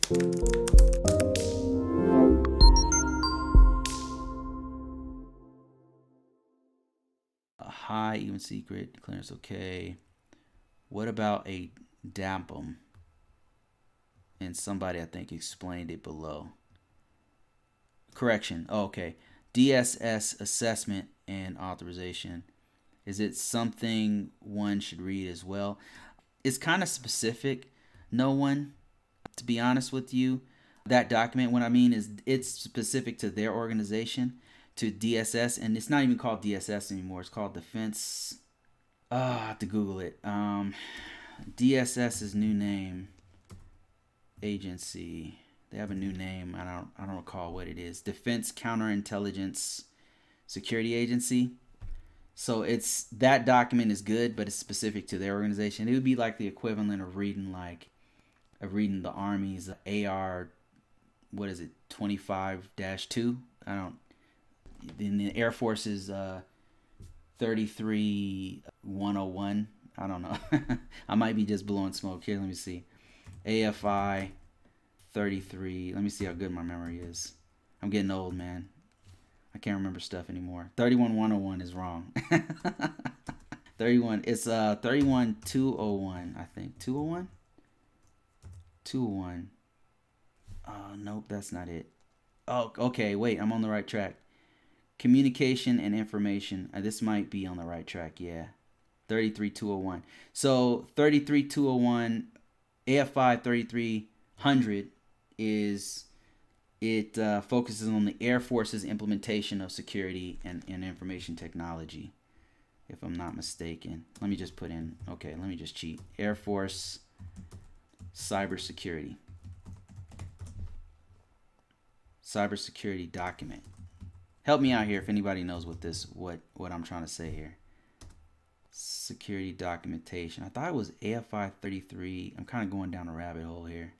A high even secret clearance, okay. What about a DAAPM? And somebody I think explained it below. Correction. Oh, okay. DSS assessment and authorization. Is it something one should read as well? It's kind of specific. No one, to be honest with you, that document, what I mean is it's specific to their organization, to DSS, and it's not even called DSS anymore. It's called Defense. I have to Google it. DSS's new name, agency. They have a new name. I don't recall what it is. Defense Counterintelligence Security Agency. So it's that document is good, but it's specific to their organization. It would be like the equivalent of reading the Army's AR, what is it, 25-2? I don't. In the Air Force's 33101. I don't know. I might be just blowing smoke here. Let me see. AFI 33. Let me see how good my memory is. I'm getting old, man. I can't remember stuff anymore. 31101 is wrong. 31. It's 31201, I think. 201? 201. Nope, that's not it. Oh, okay. Wait, I'm on the right track. Communication and information. This might be on the right track. Yeah. 33201. So 33201, AFI 3300 is it focuses on the Air Force's implementation of security and information technology, if I'm not mistaken. Let me just put in, okay, let me just cheat. Air Force Cybersecurity. Cybersecurity document. Help me out here if anybody knows what I'm trying to say here. Security documentation. I thought it was AFI 33. I'm kind of going down a rabbit hole here.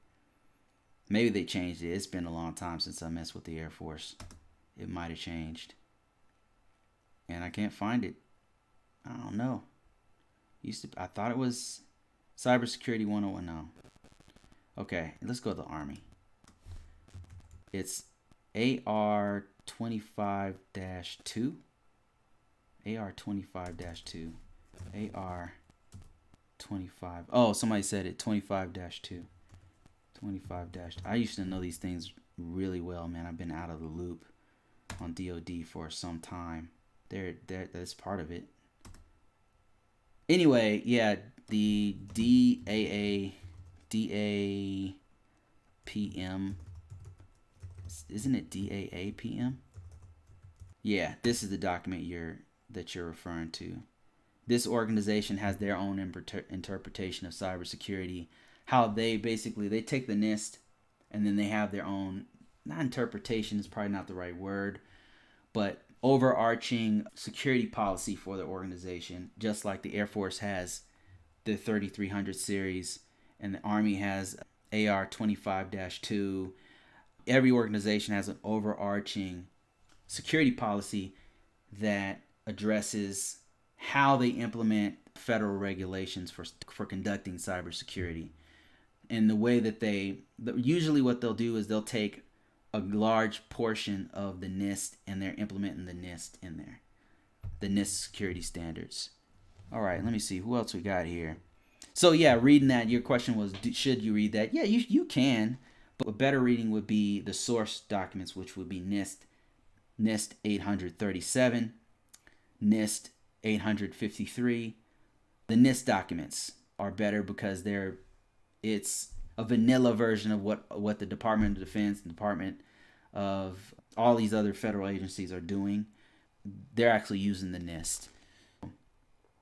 Maybe they changed it. It's been a long time since I messed with the Air Force. It might have changed. And I can't find it. I don't know. I thought it was Cybersecurity 101. No. Okay, let's go to the Army. It's AR 25-2. AR 25-2. AR 25. Oh, somebody said it. 25-2. 25 I used to know these things really well, man. I've been out of the loop on DoD for some time. That's part of it. Anyway, yeah, the DAAPM. Isn't it DAAPM? Yeah, this is the document that you're referring to. This organization has their own interpretation of cybersecurity. How they take the NIST and then they have their own, not interpretation is probably not the right word, but overarching security policy for the organization, just like the Air Force has the 3300 series and the Army has AR 25-2. Every organization has an overarching security policy that addresses how they implement federal regulations for conducting cybersecurity. And the way that usually what they'll do is they'll take a large portion of the NIST and they're implementing the NIST in there. The NIST security standards. All right, let me see. Who else we got here? So yeah, reading that, your question was, should you read that? Yeah, you can. But a better reading would be the source documents, which would be NIST 837, NIST 853. The NIST documents are better because it's a vanilla version of what the Department of Defense, the Department of all these other federal agencies are doing. They're actually using the NIST.